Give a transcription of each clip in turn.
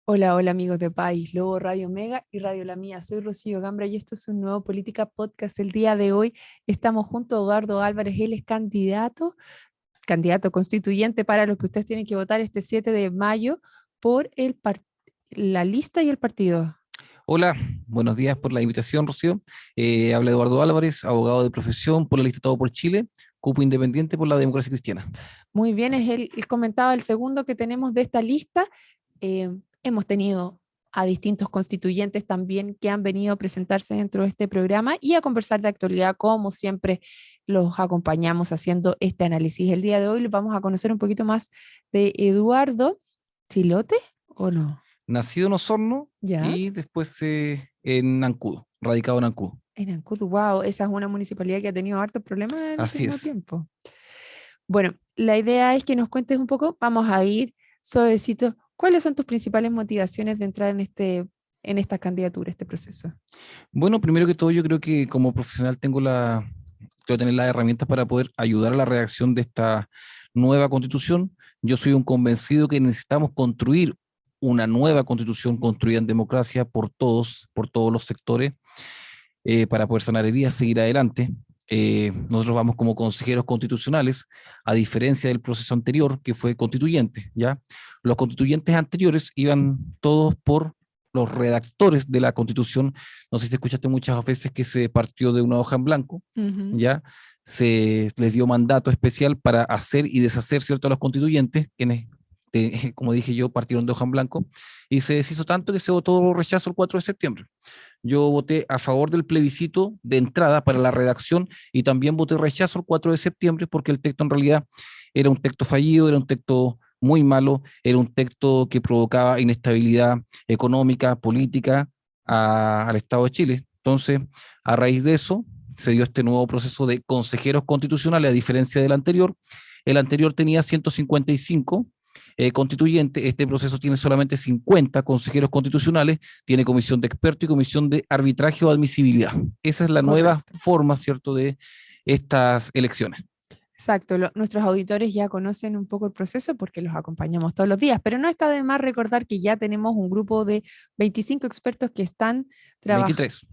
Hola, hola amigos de País Lobo, Radio Mega y Radio La Mía. Soy Rocío Gambra y esto es un nuevo Política Podcast. El día de hoy estamos junto a Eduardo Álvarez, él es candidato constituyente para lo que ustedes tienen que votar este 7 de mayo por la lista y el partido. Hola, buenos días por la invitación, Rocío. Habla Eduardo Álvarez, abogado de profesión por la lista Todo por Chile, cupo independiente por la democracia cristiana. Muy bien, él comentaba el segundo que tenemos de esta lista. Eh, Hemos tenido a distintos constituyentes también que han venido a presentarse dentro de este programa y a conversar de actualidad, como siempre los acompañamos haciendo este análisis. El día de hoy vamos a conocer un poquito más de Eduardo Chilote, ¿o no? Nacido en Osorno Ya, y después en Nancudo, radicado en Nancudo. en Ancud, wow, esa es una municipalidad que ha tenido hartos problemas en el Así último es. tiempo. Bueno, la idea es que nos cuentes un poco, vamos a ir suavecito. ¿Cuáles son tus principales motivaciones de entrar en esta candidatura, este proceso? Bueno, primero que todo, yo creo que como profesional creo tener las herramientas para poder ayudar a la redacción de esta nueva constitución. Yo soy un convencido que necesitamos construir una nueva constitución construida en democracia por todos los sectores, para poder sanar heridas, seguir adelante. Nosotros vamos como consejeros constitucionales, a diferencia del proceso anterior, que fue constituyente, ¿ya? Los constituyentes anteriores iban todos por los redactores de la constitución. No sé si te escuchaste muchas veces que se partió de una hoja en blanco, Ujú. ¿ya? Se les dio mandato especial para hacer y deshacer, ¿cierto?, a los constituyentes, quienes, como dije yo, partieron de hoja en blanco, y se deshizo tanto que se votó rechazo el 4 de septiembre. Yo voté a favor del plebiscito de entrada para la redacción y también voté rechazo el 4 de septiembre porque el texto en realidad era un texto fallido, era un texto muy malo, era un texto que provocaba inestabilidad económica, política al Estado de Chile. Entonces, a raíz de eso, se dio este nuevo proceso de consejeros constitucionales, a diferencia del anterior. El anterior tenía 155 constituyentes, este proceso tiene solamente 50 consejeros constitucionales, tiene comisión de expertos y comisión de arbitraje o admisibilidad. Esa es la nueva Correcto. forma, ¿cierto?, de estas elecciones. Exacto. Nuestros auditores ya conocen un poco el proceso porque los acompañamos todos los días, pero no está de más recordar que ya tenemos un grupo de 25 expertos que están trabajando. 23,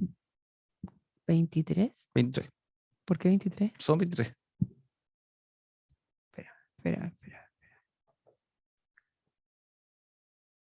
¿23? 23, ¿Por qué 23? son 23. Espera, espera, espera.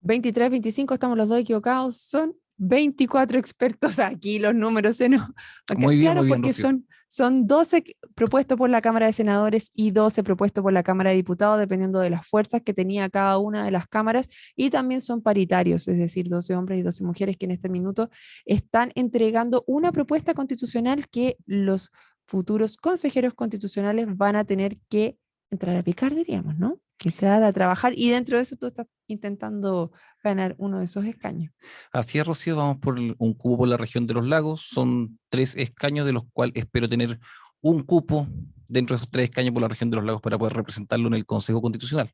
23, 25, estamos los dos equivocados, son 24 expertos aquí, los números se nos... Claro, Muy bien, porque Rocío. son 12 propuestos por la Cámara de Senadores y 12 propuestos por la Cámara de Diputados, dependiendo de las fuerzas que tenía cada una de las cámaras, y también son paritarios, es decir, 12 hombres y 12 mujeres que en este minuto están entregando una propuesta constitucional que los futuros consejeros constitucionales van a tener que entrar a picar, diríamos, ¿no? Que entrar a trabajar, y dentro de eso tú estás intentando ganar uno de esos escaños. Así es, Rocío, vamos por un cupo por la región de los lagos, son 3 escaños, de los cuales espero tener un cupo dentro de esos 3 escaños por la región de los lagos para poder representarlo en el Consejo Constitucional.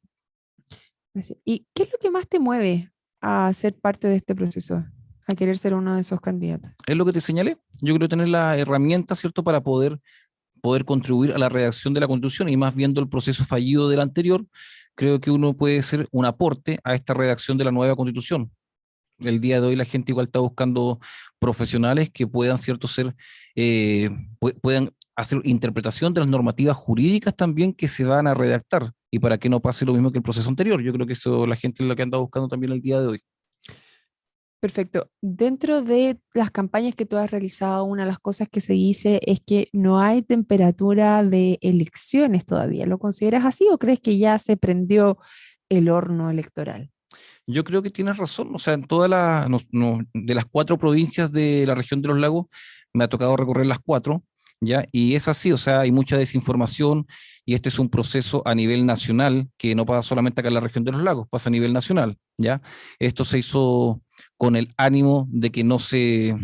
¿Y qué es lo que más te mueve a ser parte de este proceso, a querer ser uno de esos candidatos? Es lo que te señalé. Yo creo tener la herramienta, ¿cierto?, para poder contribuir a la redacción de la Constitución, y más viendo el proceso fallido del anterior, creo que uno puede ser un aporte a esta redacción de la nueva Constitución. El día de hoy la gente igual está buscando profesionales que puedan, cierto, puedan hacer interpretación de las normativas jurídicas también que se van a redactar, y para que no pase lo mismo que el proceso anterior. Yo creo que eso la gente es lo que anda buscando también el día de hoy. Perfecto. Dentro de las campañas que tú has realizado, una de las cosas que se dice es que no hay temperatura de elecciones todavía. ¿Lo consideras así o crees que ya se prendió el horno electoral? Yo creo que tienes razón, o sea, en todas las, de las 4 provincias de la región de los lagos, me ha tocado recorrer las 4, ¿ya? Y es así, o sea, hay mucha desinformación, y este es un proceso a nivel nacional que no pasa solamente acá en la región de los lagos, pasa a nivel nacional, ¿ya? Esto se hizo con el ánimo de que no se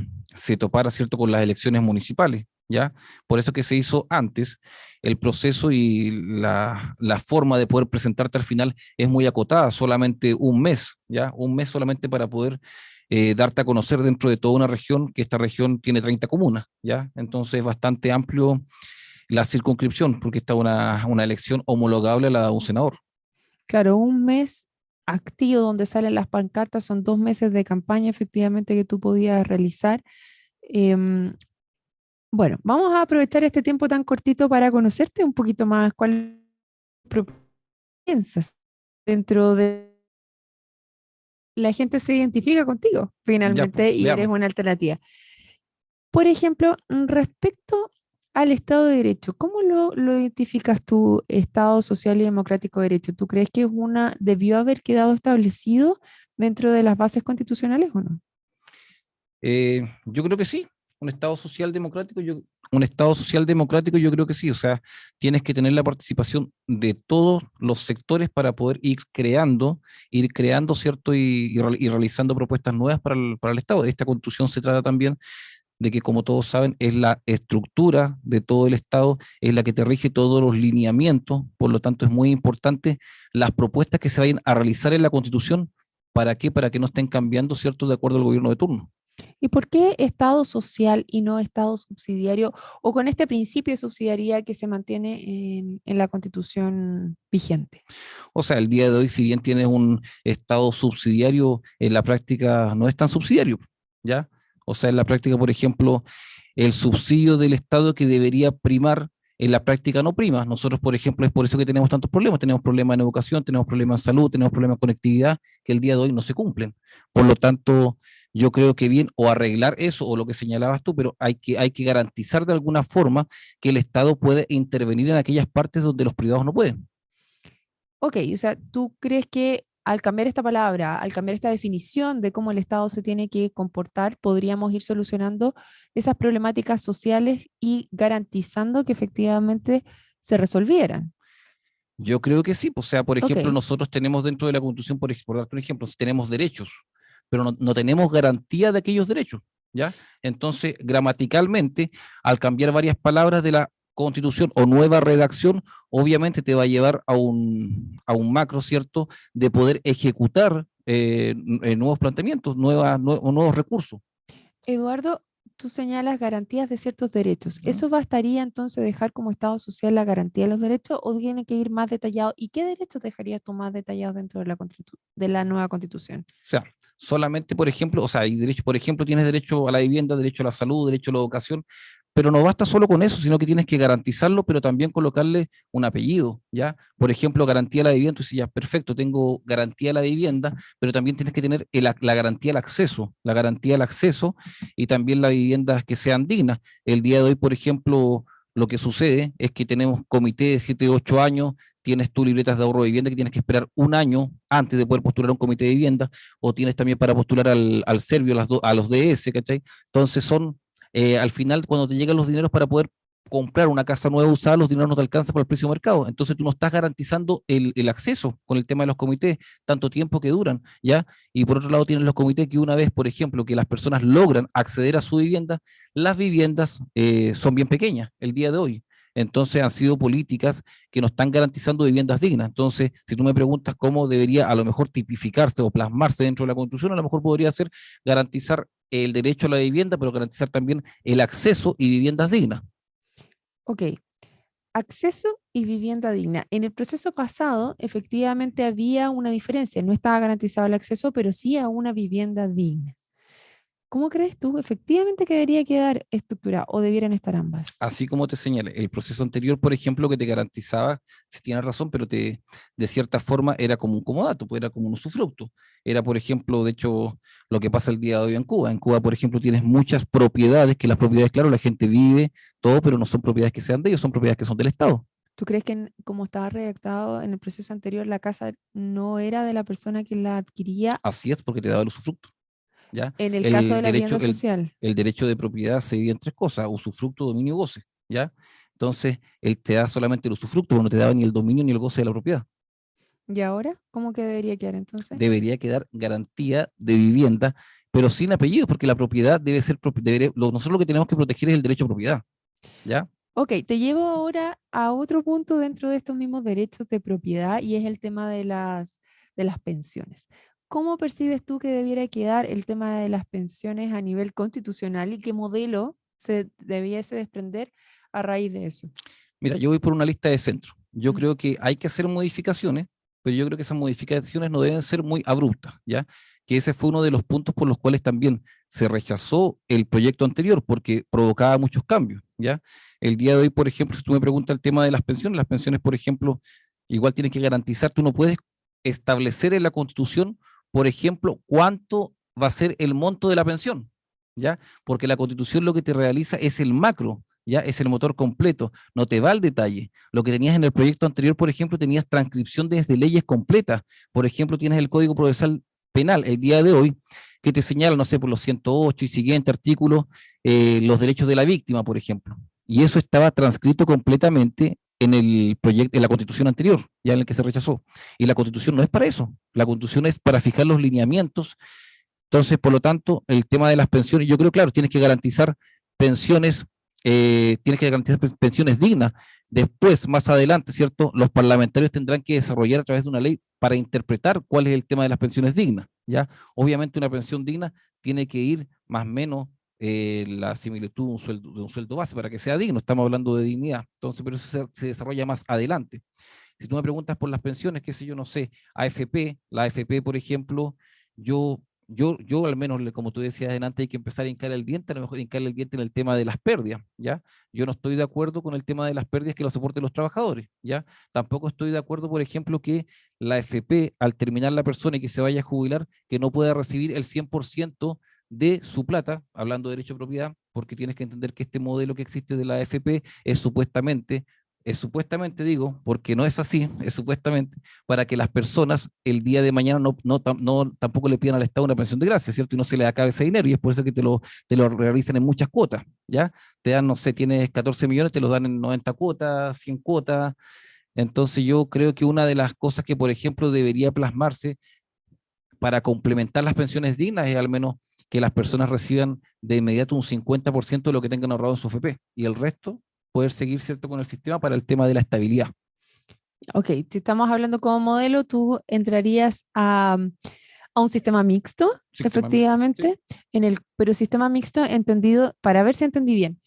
topara, ¿cierto?, con las elecciones municipales, ¿ya? Por eso que se hizo antes el proceso, y la forma de poder presentarte al final es muy acotada, solamente un mes, ¿ya? Un mes solamente para poder darte a conocer dentro de toda una región, que esta región tiene 30 comunas, ¿ya? Entonces es bastante amplio la circunscripción, porque está una elección homologable a la de un senador. Claro, un mes activo donde salen las pancartas, son 2 meses de campaña efectivamente que tú podías realizar. Em, bueno, vamos a aprovechar este tiempo tan cortito para conocerte un poquito más. ¿Cuál piensas dentro de la gente se identifica contigo Ya, pues, finalmente y eres veamos. una alternativa? Por ejemplo, respecto al Estado de Derecho, ¿cómo lo identificas tú, Estado social y democrático de derecho? ¿Tú crees que debió haber quedado establecido dentro de las bases constitucionales o no? Yo creo que sí, un Estado social democrático yo creo que sí, o sea, tienes que tener la participación de todos los sectores para poder ir creando, ¿cierto? Y realizando propuestas nuevas para el Estado. Esta constitución se trata también de que, como todos saben, es la estructura de todo el Estado, es la que te rige todos los lineamientos, por lo tanto es muy importante las propuestas que se vayan a realizar en la constitución. ¿Para qué? Para que no estén cambiando, ¿cierto? De acuerdo al gobierno de turno. ¿Y por qué Estado social y no Estado subsidiario o con este principio de subsidiariedad que se mantiene en la Constitución vigente? O sea, el día de hoy, si bien tienes un Estado subsidiario, en la práctica no es tan subsidiario, ¿ya? O sea, en la práctica, por ejemplo, el subsidio del Estado que debería primar, en la práctica no prima. Nosotros, por ejemplo, es por eso que tenemos tantos problemas. Tenemos problemas en educación, tenemos problemas en salud, tenemos problemas en conectividad, que el día de hoy no se cumplen. Por lo tanto, yo creo que bien o arreglar eso o lo que señalabas tú, pero hay que garantizar de alguna forma que el Estado puede intervenir en aquellas partes donde los privados no pueden. Ok, o sea, ¿tú crees que al cambiar esta palabra, al cambiar esta definición de cómo el Estado se tiene que comportar, podríamos ir solucionando esas problemáticas sociales y garantizando que efectivamente se resolvieran? Yo creo que sí, o sea, por Ok, ejemplo, nosotros tenemos dentro de la Constitución, por darte un ejemplo, tenemos derechos, pero no tenemos garantía de aquellos derechos, ¿ya? Entonces, gramaticalmente, al cambiar varias palabras de la Constitución o nueva redacción, obviamente te va a llevar a un macro, ¿cierto?, de poder ejecutar nuevos planteamientos, o nuevos recursos. Eduardo, tú señalas garantías de ciertos derechos. ¿Eso bastaría entonces dejar como Estado social la garantía de los derechos o tiene que ir más detallado? ¿Y qué derechos dejarías tú más detallados dentro de de la nueva Constitución? O sea, solamente, por ejemplo, o sea, hay derecho, por ejemplo, tienes derecho a la vivienda, derecho a la salud, derecho a la educación, pero no basta solo con eso, sino que tienes que garantizarlo, pero también colocarle un apellido, ¿ya? Por ejemplo, garantía a la vivienda, tú dices, ya, perfecto, tengo garantía a la vivienda, pero también tienes que tener la garantía al acceso, la garantía al acceso y también las viviendas que sean dignas. El día de hoy, por ejemplo, lo que sucede es que tenemos comité de 7 8 años, tienes tú libretas de ahorro de vivienda que tienes que esperar un año antes de poder postular a un comité de vivienda, o tienes también para postular al Servio, a los DS, ¿cachai? Entonces al final, cuando te llegan los dineros para poder comprar una casa nueva usada, los dineros no te alcanzan para el precio de mercado. Entonces tú no estás garantizando el acceso con el tema de los comités, tanto tiempo que duran, ¿ya? Y por otro lado tienes los comités que una vez, por ejemplo, que las personas logran acceder a su vivienda, las viviendas son bien pequeñas el día de hoy. Entonces han sido políticas que no están garantizando viviendas dignas. Entonces, si tú me preguntas cómo debería a lo mejor tipificarse o plasmarse dentro de la Constitución, a lo mejor podría ser garantizar el derecho a la vivienda, pero garantizar también el acceso y viviendas dignas. Ok, acceso y vivienda digna. En el proceso pasado, efectivamente había una diferencia. No estaba garantizado el acceso, pero sí a una vivienda digna. ¿Cómo crees tú efectivamente que debería quedar estructurado o debieran estar ambas? Así como te señalé, el proceso anterior, por ejemplo, que te garantizaba, si tienes razón, pero de cierta forma era como un comodato, pues era como un usufructo. Era, por ejemplo, de hecho, lo que pasa el día de hoy en Cuba. En Cuba, por ejemplo, tienes muchas propiedades, que las propiedades, claro, la gente vive, todo, pero no son propiedades que sean de ellos, son propiedades que son del Estado. ¿Tú crees que como estaba redactado en el proceso anterior, la casa no era de la persona que la adquiría Así es, porque te daba el usufructo, ¿ya? en el caso de El la derecho, vivienda social? el derecho de propiedad se divide en tres cosas: usufructo, dominio y goce, ¿ya? Entonces, él te da solamente el usufructo, pero no te daba ni el dominio ni el goce de la propiedad. ¿Y ahora? ¿Cómo que debería quedar entonces? Debería quedar garantía de vivienda, pero sin apellidos, porque la propiedad debe ser, nosotros lo que tenemos que proteger es el derecho a propiedad, ¿ya? Ok, te llevo ahora a otro punto dentro de estos mismos derechos de propiedad y es el tema de las pensiones. ¿Cómo percibes tú que debiera quedar el tema de las pensiones a nivel constitucional y qué modelo se debiese desprender a raíz de eso? Mira, yo voy por una lista de centro. Yo Mm. creo que hay que hacer modificaciones, pero yo creo que esas modificaciones no deben ser muy abruptas, ¿ya? Que ese fue uno de los puntos por los cuales también se rechazó el proyecto anterior, porque provocaba muchos cambios, ¿ya? El día de hoy, por ejemplo, si tú me preguntas el tema de las pensiones, por ejemplo, igual tienes que garantizar, tú no puedes establecer en la Constitución, por ejemplo, cuánto va a ser el monto de la pensión, ¿ya? Porque la Constitución lo que te realiza es el macro, ¿ya? Es el motor completo, no te va al detalle. Lo que tenías en el proyecto anterior, por ejemplo, tenías transcripción desde leyes completas. Por ejemplo, tienes el Código Procesal Penal el día de hoy, que te señala, no sé, por los 108 y siguiente artículos, los derechos de la víctima, por ejemplo. Y eso estaba transcrito completamente en el proyecto, en la Constitución anterior, ya en el que se rechazó. Y la Constitución no es para eso. La Constitución es para fijar los lineamientos. Entonces, por lo tanto, el tema de las pensiones, yo creo, claro, tienes que garantizar pensiones, tienes que garantizar pensiones dignas. Después, más adelante, ¿cierto? Los parlamentarios tendrán que desarrollar a través de una ley para interpretar cuál es el tema de las pensiones dignas, ¿ya? Obviamente una pensión digna tiene que ir más o menos la similitud de un sueldo base para que sea digno, estamos hablando de dignidad. Entonces, pero eso se desarrolla más adelante. Si tú me preguntas por las pensiones, qué sé yo, no sé, AFP, la AFP, por ejemplo, yo, yo al menos, como tú decías adelante, hay que empezar a hincar el diente, a lo mejor hincar el diente en el tema de las pérdidas, ¿ya? Yo no estoy de acuerdo con el tema de las pérdidas que lo soporten los trabajadores, ¿ya? Tampoco estoy de acuerdo, por ejemplo, que la AFP, al terminar la persona y que se vaya a jubilar, que no pueda recibir el 100% de su plata, hablando de derecho de propiedad, porque tienes que entender que este modelo que existe de la AFP es supuestamente digo, porque no es así, es supuestamente, para que las personas el día de mañana tampoco le pidan al Estado una pensión de gracia, ¿cierto? Y no se le acabe ese dinero, y es por eso que te lo realizan en muchas cuotas, ¿ya? Te dan, no sé, tienes 14 millones, te los dan en 90 cuotas, 100 cuotas. Entonces yo creo que una de las cosas que, por ejemplo, debería plasmarse para complementar las pensiones dignas es al menos que las personas reciban de inmediato un 50% de lo que tengan ahorrado en su FP, y el resto poder seguir, ¿cierto?, con el sistema para el tema de la estabilidad. Ok, si estamos hablando como modelo, tú entrarías a un sistema mixto, Sistema mixto, sí. efectivamente, pero sistema mixto entendido, para ver si entendí bien,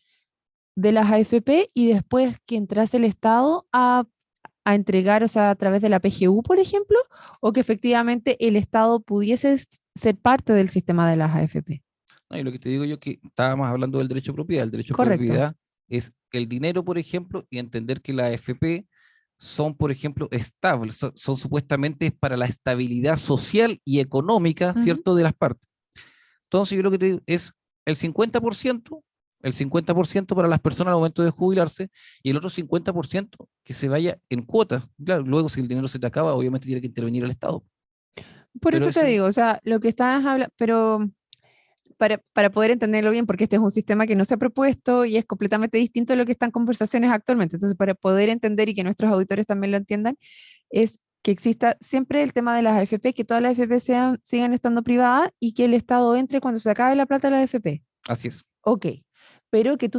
de las AFP y después que entrase el Estado a entregar, o sea, a través de la PGU, por ejemplo, o que efectivamente el Estado pudiese ser parte del sistema de las AFP. No, y lo que te digo yo que estábamos hablando del derecho de propiedad. El derecho de Correcto. propiedad es el dinero, por ejemplo, y entender que la AFP son, por ejemplo, estables, son supuestamente para la estabilidad social y económica, Ujú. ¿cierto?, de las partes. Entonces, yo lo que te digo es el 50%, el 50% para las personas al momento de jubilarse, y el otro 50% que se vaya en cuotas. Claro, luego si el dinero se te acaba, obviamente tiene que intervenir el Estado. Por Pero eso te eso, digo, o sea, lo que estás hablando, pero para poder entenderlo bien, porque este es un sistema que no se ha propuesto y es completamente distinto a lo que están en conversaciones actualmente. Entonces, para poder entender y que nuestros auditores también lo entiendan, es que exista siempre el tema de las AFP, que todas las AFP sigan estando privadas y que el Estado entre cuando se acabe la plata de las AFP. así es. Ok, pero que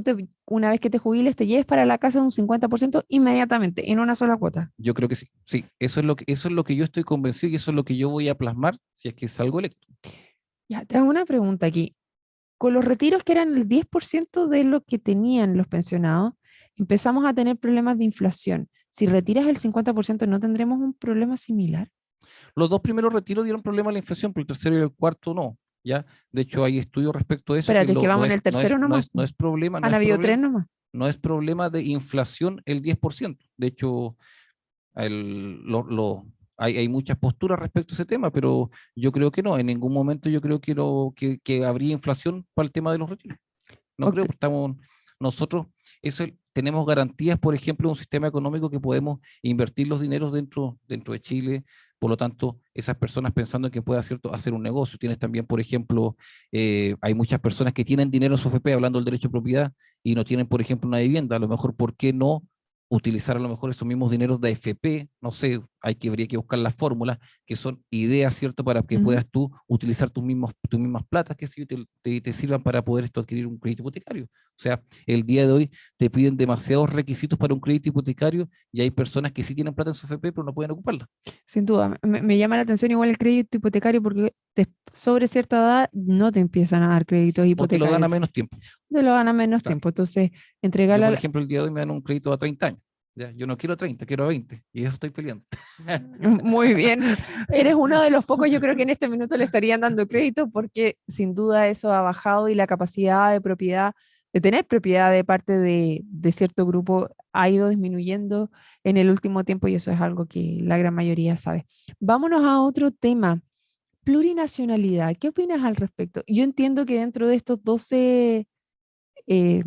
una vez que te jubiles, te lleves para la casa un 50% inmediatamente, en una sola cuota. Yo creo que sí. Sí, eso es lo que yo estoy convencido y eso es lo que yo voy a plasmar si es que salgo electo. Ya, te hago una pregunta aquí. Con los retiros que eran el 10% de lo que tenían los pensionados, empezamos a tener problemas de inflación. Si retiras el 50%, ¿no tendremos un problema similar? Los dos primeros retiros dieron problema a la inflación, pero el tercero y el cuarto no. ¿Ya? De hecho, hay estudios respecto a eso que Espérate, es que no vamos en es, el no tercero es, no nomás, es, no po. es problema, no Han es habido tres problema, nomás. no es problema de inflación el 10%. De hecho, el- lo- lo- hay muchas posturas respecto a ese tema, pero yo creo que no, en ningún momento yo creo que, no, que habría inflación para el tema de los retiros. No Ok, creo, porque nosotros, tenemos garantías, por ejemplo, de un sistema económico que podemos invertir los dineros dentro de Chile. Por lo tanto, esas personas pensando en que pueda, ¿cierto?, hacer un negocio. Tienes también, por ejemplo, hay muchas personas que tienen dinero en su FP, hablando del derecho de propiedad, y no tienen, por ejemplo, una vivienda. A lo mejor, ¿por qué no utilizar a lo mejor esos mismos dineros de AFP? No sé, habría que buscar las fórmulas, que son ideas, ¿cierto?, para que ujú. puedas tú utilizar tus mismas platas que sí te sirvan para poder adquirir un crédito hipotecario. O sea, el día de hoy te piden demasiados requisitos para un crédito hipotecario, y hay personas que sí tienen plata en su FP, pero no pueden ocuparla, Sin duda. Me llama la atención igual el crédito hipotecario porque sobre cierta edad no te empiezan a dar créditos porque lo dan a hipotecarios. menos tiempo. Te lo dan a menos Claro. tiempo. Entonces, Yo, entregarla por ejemplo, el día de hoy me dan un crédito a 30 años. ¿ya? Yo no quiero 30, quiero 20, y eso estoy peleando. Muy bien. Eres uno de los pocos, yo creo que en este minuto le estarían dando crédito porque sin duda eso ha bajado y la capacidad de propiedad, de tener propiedad de parte de cierto grupo ha ido disminuyendo en el último tiempo y eso es algo que la gran mayoría sabe. Vámonos a otro tema. Plurinacionalidad. ¿Qué opinas al respecto? Yo entiendo que dentro de estos 12 de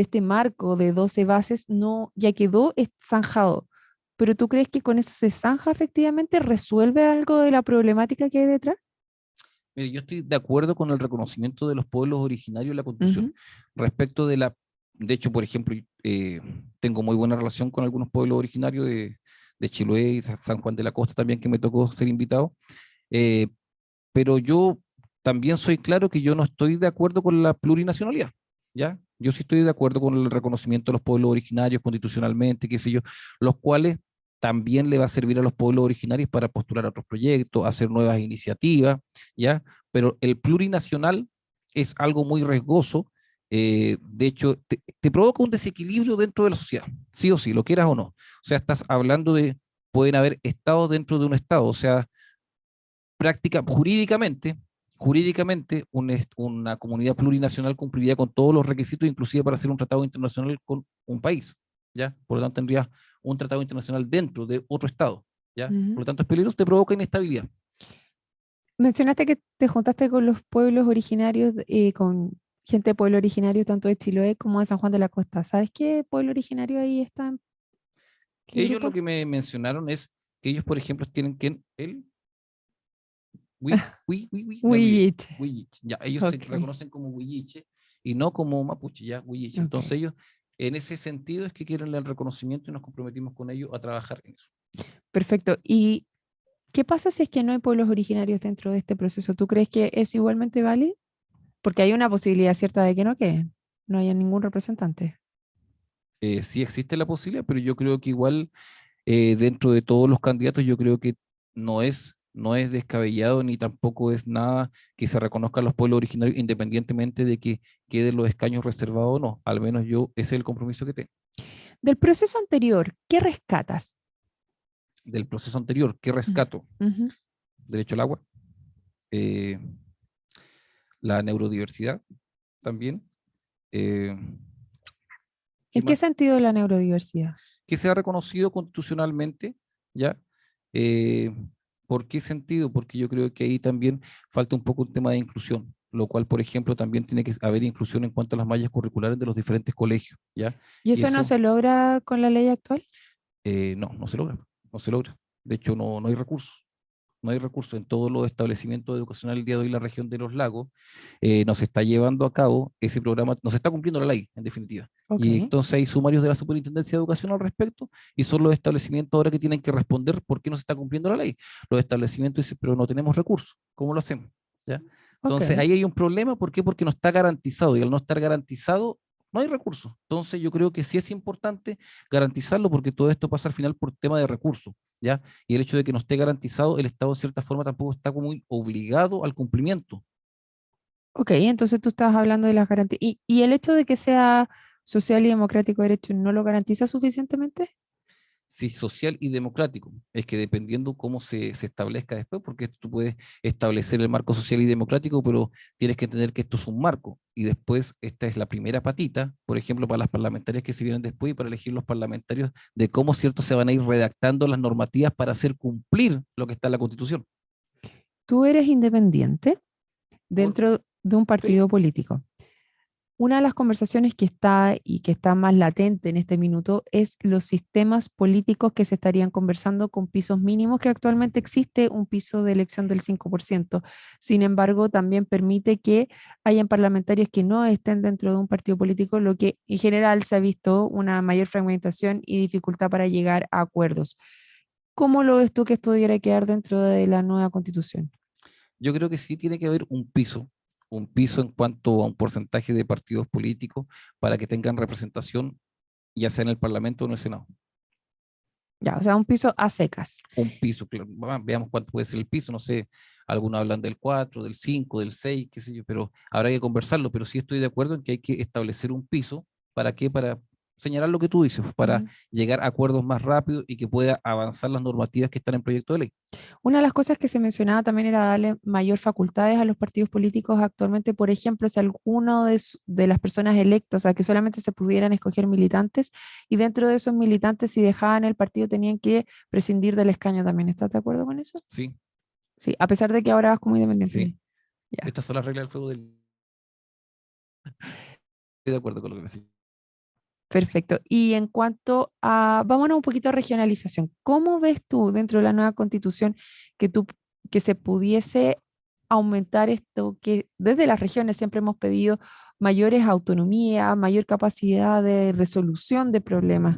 este marco de 12 bases no ya quedó zanjado. Pero ¿tú crees que con eso se zanja efectivamente? ¿Resuelve algo de la problemática que hay detrás? Mire, yo estoy de acuerdo con el reconocimiento de los pueblos originarios en la Constitución. Ujú. Respecto de de hecho, por ejemplo, tengo muy buena relación con algunos pueblos originarios de Chiloé y San Juan de la Costa también, que me tocó ser invitado. Eh, pero yo también soy claro que yo no estoy de acuerdo con la plurinacionalidad, ¿ya? Yo sí estoy de acuerdo con el reconocimiento de los pueblos originarios constitucionalmente, qué sé yo, los cuales también le va a servir a los pueblos originarios para postular a otros proyectos, hacer nuevas iniciativas, ¿ya? Pero el plurinacional es algo muy riesgoso. De hecho, te provoca un desequilibrio dentro de la sociedad, sí o sí, lo quieras o no. O sea, estás hablando de, pueden haber estados dentro de un estado, o sea, práctica, jurídicamente una comunidad plurinacional cumpliría con todos los requisitos, inclusive para hacer un tratado internacional con un país, ¿ya? Por lo tanto, tendría un tratado internacional dentro de otro estado, ¿ya? Por Ujú. lo tanto, es peligroso, te provoca inestabilidad. Mencionaste que te juntaste con los pueblos originarios, con gente de pueblo originario, tanto de Chiloé como de San Juan de la Costa. ¿Sabes qué pueblo originario ahí está? ¿Qué Ellos lo grupo? que me mencionaron es que ellos, por ejemplo, tienen que el me olvidé, Huilliche. Huilliche, ya, ellos se Ok, reconocen como Huilliche y no como Mapuche, ya, Huilliche. ok. Entonces ellos, en ese sentido, es que quieren el reconocimiento y nos comprometimos con ellos a trabajar en eso. Perfecto. ¿Y qué pasa si es que no hay pueblos originarios dentro de este proceso? ¿Tú crees que es igualmente válido? Porque hay una posibilidad cierta de que no queden, no haya ningún representante. Sí existe la posibilidad, pero yo creo que igual dentro de todos los candidatos, yo creo que no es descabellado ni tampoco es nada que se reconozcan los pueblos originarios independientemente de que queden los escaños reservados o no. Al menos yo, ese es el compromiso que tengo. Del proceso anterior, ¿qué rescatas? Del proceso anterior, ¿qué Mm, rescato? ujú. Derecho al agua, eh, la neurodiversidad también. eh, ¿Qué ¿En qué más? sentido la neurodiversidad? Que sea reconocido constitucionalmente, ¿ya? Eh, ¿Por qué sentido? Porque yo creo que ahí también falta un poco un tema de inclusión, lo cual, por ejemplo, también tiene que haber inclusión en cuanto a las mallas curriculares de los diferentes colegios, ¿ya? ¿Y Y eso no eso se logra con la ley actual? no se logra, no se logra. De hecho, no hay recursos. No hay recursos en todos los establecimientos educacionales el día de hoy en la región de los lagos. No se está llevando a cabo ese programa, no se está cumpliendo la ley, en definitiva. Y Ok. entonces hay sumarios de la Superintendencia de Educación al respecto y son los establecimientos ahora que tienen que responder por qué no se está cumpliendo la ley. Los establecimientos dicen, pero no tenemos recursos, ¿cómo lo hacemos? ¿Ya? Ok. Entonces ahí hay un problema, ¿por qué? Porque no está garantizado y al no estar garantizado no hay recursos. Entonces yo creo que sí es importante garantizarlo porque todo esto pasa al final por tema de recursos, ¿ya? Y el hecho de que no esté garantizado, el Estado de cierta forma tampoco está como muy obligado al cumplimiento. Ok, entonces tú estabas hablando de las garantías. ¿Y el hecho de que sea social y democrático de derecho no lo garantiza suficientemente? Sí, social y democrático. Es que dependiendo cómo se establezca después, porque tú puedes establecer el marco social y democrático, pero tienes que entender que esto es un marco. Y después esta es la primera patita, por ejemplo, para las parlamentarias que se vienen después y para elegir los parlamentarios, de cómo, cierto, se van a ir redactando las normativas para hacer cumplir lo que está en la Constitución. Tú eres independiente Por, dentro de un sí, partido político. Una de las conversaciones que está y que está más latente en este minuto es los sistemas políticos que se estarían conversando con pisos mínimos, que actualmente existe un piso de elección del 5%. Sin embargo, también permite que hayan parlamentarios que no estén dentro de un partido político, lo que en general se ha visto una mayor fragmentación y dificultad para llegar a acuerdos. ¿Cómo lo ves tú que esto debiera quedar dentro de la nueva constitución? yo creo que sí tiene que haber un piso en cuanto a un porcentaje de partidos políticos para que tengan representación, ya sea en el Parlamento o en el Senado. Ya, o sea, un piso a secas. Un piso, claro, veamos cuánto puede ser el piso, no sé, algunos hablan del 4, del 5, del 6, qué sé yo, pero habrá que conversarlo, pero sí estoy de acuerdo en que hay que establecer un piso, ¿para qué? Para señalar lo que tú dices, para Ujú. llegar a acuerdos más rápido y que pueda avanzar las normativas que están en proyecto de ley. Una de las cosas que se mencionaba también era darle mayor facultades a los partidos políticos actualmente, por ejemplo, si alguno de las personas electas, o sea, que solamente se pudieran escoger militantes, y dentro de esos militantes, si dejaban el partido, tenían que prescindir del escaño también. ¿Estás de acuerdo con eso? Sí, Sí, a pesar de que ahora vas como sí. independiente. Ya, Estas son las reglas del juego Estoy de acuerdo con lo que me decís. perfecto. Y en cuanto a, vámonos un poquito a regionalización. ¿Cómo ves tú dentro de la nueva constitución que tú, que se pudiese aumentar esto que desde las regiones siempre hemos pedido mayores autonomía, mayor capacidad de resolución de problemas?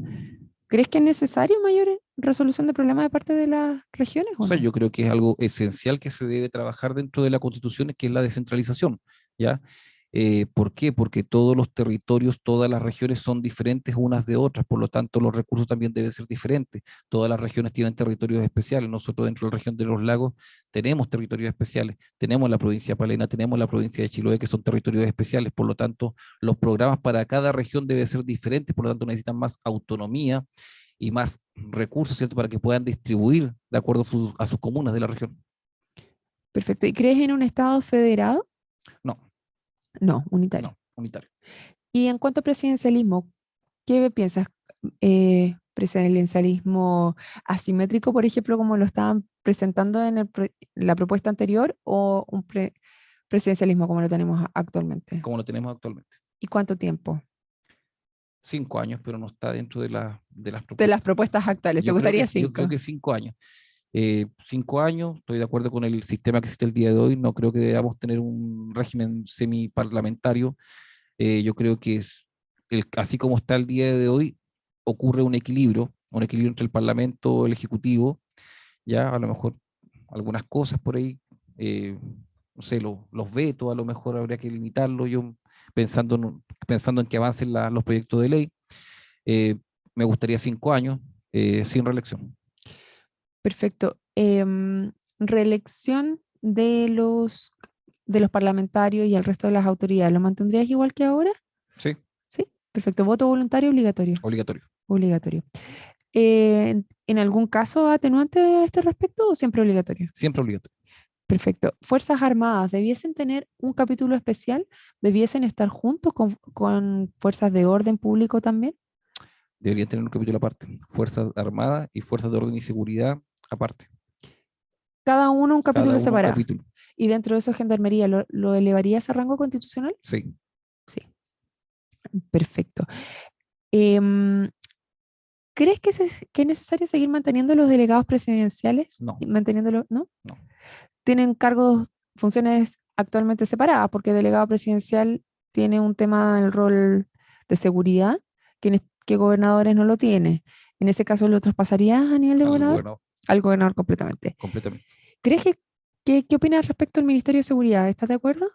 ¿Crees que es necesario mayor resolución de problemas de parte de las regiones O o sea, no? yo creo que es algo esencial que se debe trabajar dentro de la Constitución, que es la descentralización, ¿ya? ¿Por qué? Porque todos los territorios, todas las regiones son diferentes unas de otras, por lo tanto los recursos también deben ser diferentes. Todas las regiones tienen territorios especiales. Nosotros dentro de la región de los lagos tenemos territorios especiales. Tenemos la provincia de Palena, tenemos la provincia de Chiloé, que son territorios especiales. Por lo tanto, los programas para cada región deben ser diferentes, por lo tanto necesitan más autonomía y más recursos, ¿cierto? Para que puedan distribuir de acuerdo a sus comunas de la región. Perfecto. ¿Y crees en un Estado federado? No, No, unitario. no, unitario. Y en cuanto a presidencialismo, ¿qué piensas? ¿Presidencialismo asimétrico, por ejemplo, como lo estaban presentando en la propuesta anterior, o un presidencialismo como lo tenemos actualmente? Como lo tenemos actualmente. ¿Y cuánto tiempo? 5 años, pero no está dentro de las De las propuestas. propuestas actuales, ¿te Que gustaría yo creo 5? que 5 años. 5 años, estoy de acuerdo con el sistema que existe el día de hoy. No creo que debamos tener un régimen semiparlamentario. Yo creo que así como está el día de hoy, ocurre un equilibrio entre el Parlamento, el Ejecutivo, ya a lo mejor algunas cosas por ahí, eh, no sé, los vetos a lo mejor habría que limitarlo, yo pensando en que avancen los proyectos de ley. eh, Me gustaría 5 años sin reelección. Perfecto. Reelección de los parlamentarios y el resto de las autoridades, ¿lo mantendrías igual que ahora? Sí, Sí, perfecto. ¿Voto voluntario obligatorio? obligatorio, Obligatorio. ¿En algún caso atenuante a este respecto o siempre obligatorio? siempre obligatorio. Perfecto. ¿Fuerzas Armadas debiesen tener un capítulo especial? ¿Debiesen estar juntos con fuerzas de orden público también? Deberían tener un capítulo aparte, Fuerzas Armadas y Fuerzas de Orden y Seguridad aparte, Cada uno un cada capítulo uno un separado. capítulo. ¿Y dentro de eso Gendarmería lo elevarías a rango constitucional? Sí, Sí, perfecto. Em, ¿Crees que es necesario seguir manteniendo los delegados presidenciales? no, Y manteniéndolo, ¿no? no. Tienen cargos, funciones actualmente separadas, porque el delegado presidencial tiene un tema del rol de seguridad que gobernadores no lo tiene. En ese caso, ¿lo traspasarías a nivel de Al gobernador? gobernador, Al gobernador completamente. completamente. ¿Crees qué opinas respecto al Ministerio de Seguridad? ¿Estás de acuerdo?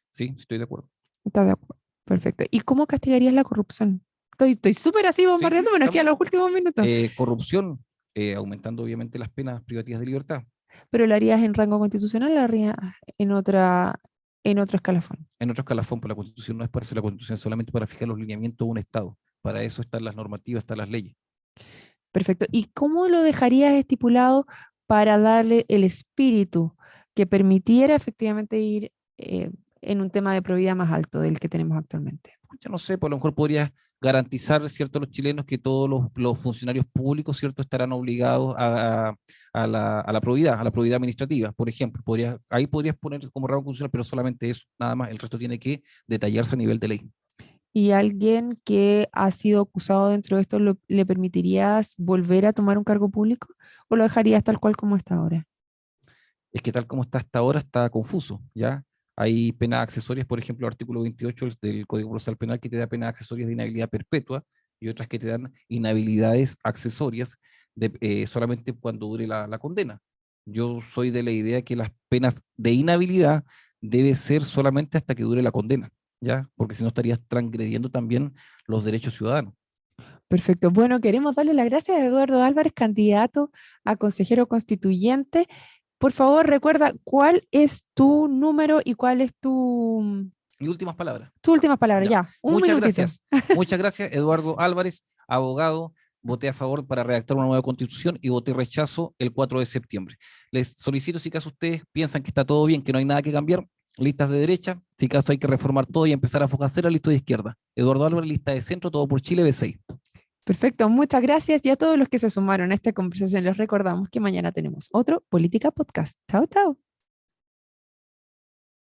Sí, estoy de acuerdo. ¿Estás de acuerdo? Perfecto. ¿Y cómo castigarías la corrupción? Estoy súper así Sí, sí, bombardeando, pero nos quedan estamos. los últimos minutos. Corrupción, aumentando obviamente las penas privativas de libertad. ¿Pero lo harías en rango constitucional o lo harías en otro escalafón? En otro escalafón, pues la Constitución no es para eso, la Constitución es solamente para fijar los lineamientos de un Estado. Para eso están las normativas, están las leyes. Perfecto. ¿Y cómo lo dejarías estipulado para darle el espíritu que permitiera efectivamente ir en un tema de probidad más alto del que tenemos actualmente? Yo no sé, pues a lo mejor podrías garantizar, ¿cierto?, a los chilenos que todos los funcionarios públicos, ¿cierto?, estarán obligados a la probidad administrativa, por ejemplo. Ahí podrías poner como rango funcional, pero solamente eso, nada más. El resto tiene que detallarse a nivel de ley. ¿Y alguien que ha sido acusado dentro de esto le permitirías volver a tomar un cargo público o lo dejarías tal cual como está ahora? Es que tal como está hasta ahora, está confuso, ¿ya? Hay penas accesorias, por ejemplo, el artículo 28 del Código Procesal Penal que te da penas accesorias de inhabilidad perpetua y otras que te dan inhabilidades accesorias solamente cuando dure la condena. Yo soy de la idea que las penas de inhabilidad debe ser solamente hasta que dure la condena, ¿ya? Porque si no estarías transgrediendo también los derechos ciudadanos. Perfecto. Bueno, queremos darle las gracias a Eduardo Álvarez, candidato a consejero constituyente. Por favor, recuerda cuál es tu número y cuál es tu Y últimas palabras. Tus últimas palabras, Ya. ya. Un Muchas minutito. gracias. Muchas gracias, Eduardo Álvarez, abogado. Voté a favor para redactar una nueva constitución y voté rechazo el 4 de septiembre. Les solicito, si acaso ustedes piensan que está todo bien, que no hay nada que cambiar, listas de derecha, si acaso hay que reformar todo y empezar a focacer a lista de izquierda. Eduardo Álvarez, lista de centro, todo por Chile, B6. Perfecto, muchas gracias. Y a todos los que se sumaron a esta conversación, les recordamos que mañana tenemos otro Política Podcast. Chao, chao.